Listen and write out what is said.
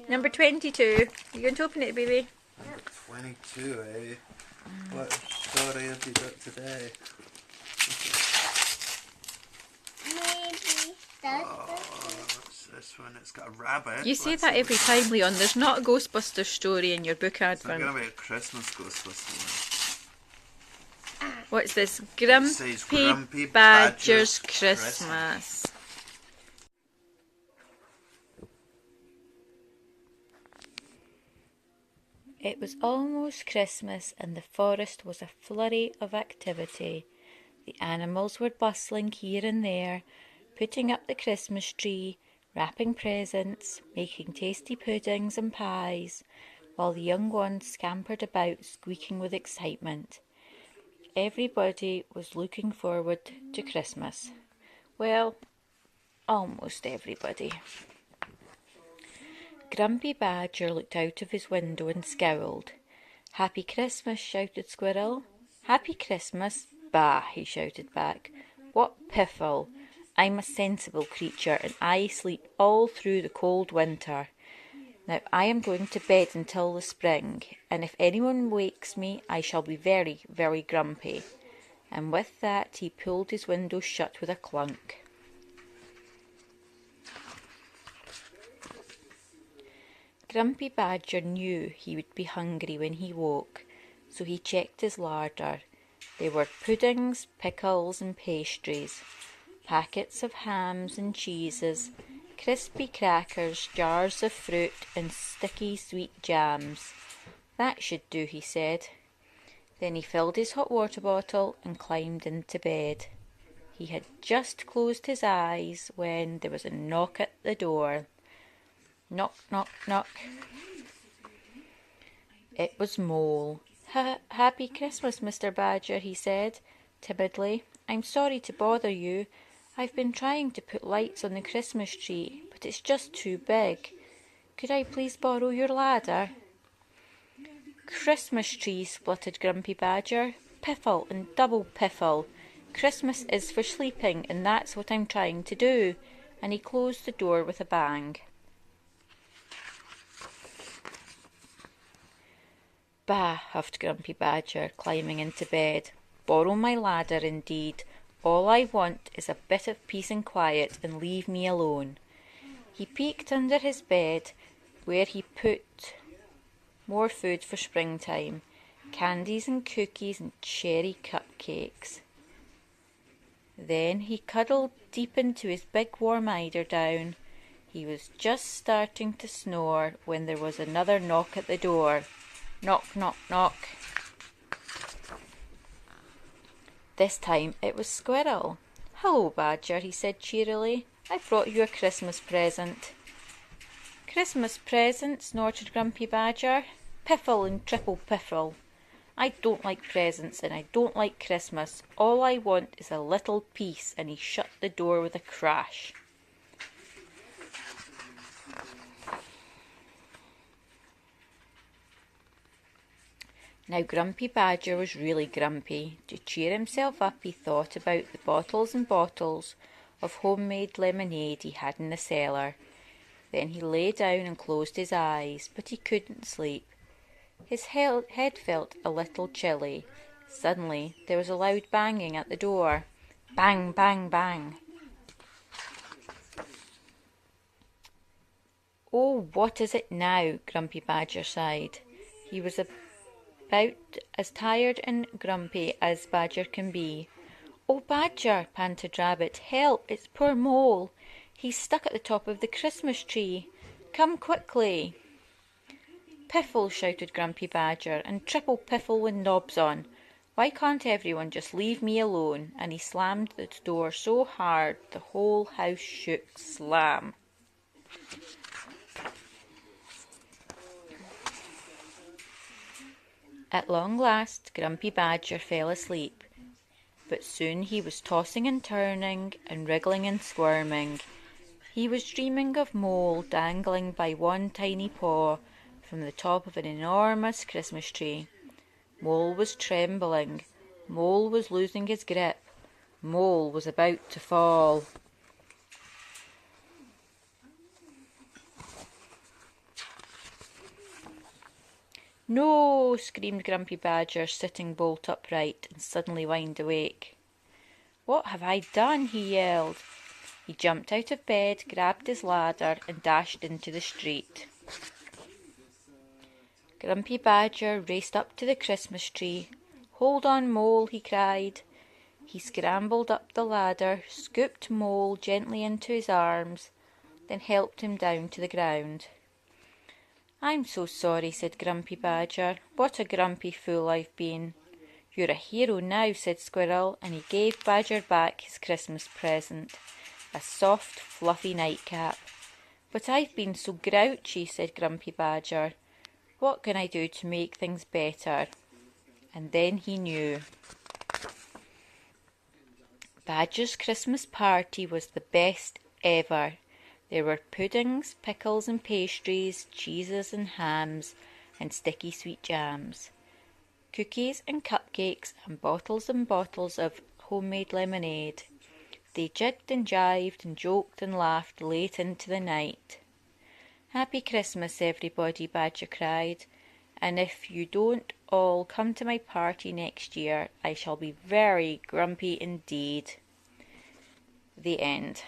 Number 22. You going to open it, baby? 22, eh? What story have you got today? Maybe What's this one? It's got a rabbit. You say Let's that see every what- time, Leon. There's not a Ghostbusters story in your book It's not advert. going to be a Christmas Ghostbuster What's this? one. It says Grumpy Badger's Christmas. It was almost Christmas and the forest was a flurry of activity. The animals were bustling here and there, putting up the Christmas tree, wrapping presents, making tasty puddings and pies, while the young ones scampered about squeaking with excitement. Everybody was looking forward to Christmas. Well, almost everybody. Grumpy Badger looked out of his window and scowled. "Happy Christmas," shouted Squirrel. "Happy Christmas? Bah!" he shouted back. "What piffle! I'm a sensible creature and I sleep all through the cold winter. Now I am going to bed until the spring, and if anyone wakes me I shall be very, very grumpy." And with that he pulled his window shut with a clunk. Grumpy Badger knew he would be hungry when he woke, so he checked his larder. There were puddings, pickles and pastries, packets of hams and cheeses, crispy crackers, jars of fruit and sticky sweet jams. "That should do," he said. Then he filled his hot water bottle and climbed into bed. He had just closed his eyes when there was a knock at the door. Knock, knock, knock. It was Mole. "Happy Christmas, Mr. Badger," he said timidly. "I'm sorry to bother you. I've been trying to put lights on the Christmas tree, but it's just too big. Could I please borrow your ladder?" "Christmas tree," spluttered Grumpy Badger. "Piffle and double piffle. Christmas is for sleeping, and that's what I'm trying to do." And he closed the door with a bang. "Bah!" huffed Grumpy Badger, climbing into bed. "Borrow my ladder, indeed. All I want is a bit of peace and quiet, and leave me alone." He peeked under his bed, where he put more food for springtime, candies and cookies and cherry cupcakes. Then he cuddled deep into his big warm eiderdown. He was just starting to snore when there was another knock at the door. Knock, knock, knock. This time it was Squirrel. "Hello, Badger," he said cheerily. "I've brought you a Christmas present." "Christmas present?" snorted Grumpy Badger. "Piffle and triple piffle. I don't like presents and I don't like Christmas. All I want is a little peace." And he shut the door with a crash. Now Grumpy Badger was really grumpy. To cheer himself up he thought about the bottles and bottles of homemade lemonade he had in the cellar. Then he lay down and closed his eyes, but he couldn't sleep. His head felt a little chilly. Suddenly there was a loud banging at the door. Bang, bang, bang. "Oh, what is it now?" Grumpy Badger sighed. He was about as tired and grumpy as Badger can be. "Oh, Badger," panted Rabbit, "help! It's poor Mole. He's stuck at the top of the Christmas tree. Come quickly." "Piffle," shouted Grumpy Badger, "and triple piffle with knobs on. Why can't everyone just leave me alone?" And he slammed the door so hard the whole house shook. Slam. At long last Grumpy Badger fell asleep, but soon he was tossing and turning and wriggling and squirming. He was dreaming of Mole dangling by one tiny paw from the top of an enormous Christmas tree. Mole was trembling. Mole was losing his grip. Mole was about to fall. No, screamed Grumpy Badger, sitting bolt upright and suddenly wide awake. What have I done? He yelled. He jumped out of bed, grabbed his ladder, and dashed into the street. Grumpy Badger raced up to the Christmas tree. Hold on, Mole, he cried. He scrambled up the ladder, scooped Mole gently into his arms, then helped him down to the ground. I'm so sorry, said Grumpy Badger. What a grumpy fool I've been. You're a hero now, said Squirrel, and he gave Badger back his Christmas present, a soft, fluffy nightcap. But I've been so grouchy, said Grumpy Badger. What can I do to make things better? And then he knew. Badger's Christmas party was the best ever. There were puddings, pickles and pastries, cheeses and hams, and sticky sweet jams, cookies and cupcakes, and bottles of homemade lemonade. They jigged and jived and joked and laughed late into the night. Happy Christmas, everybody, Badger cried, and if you don't all come to my party next year, I shall be very grumpy indeed. The end.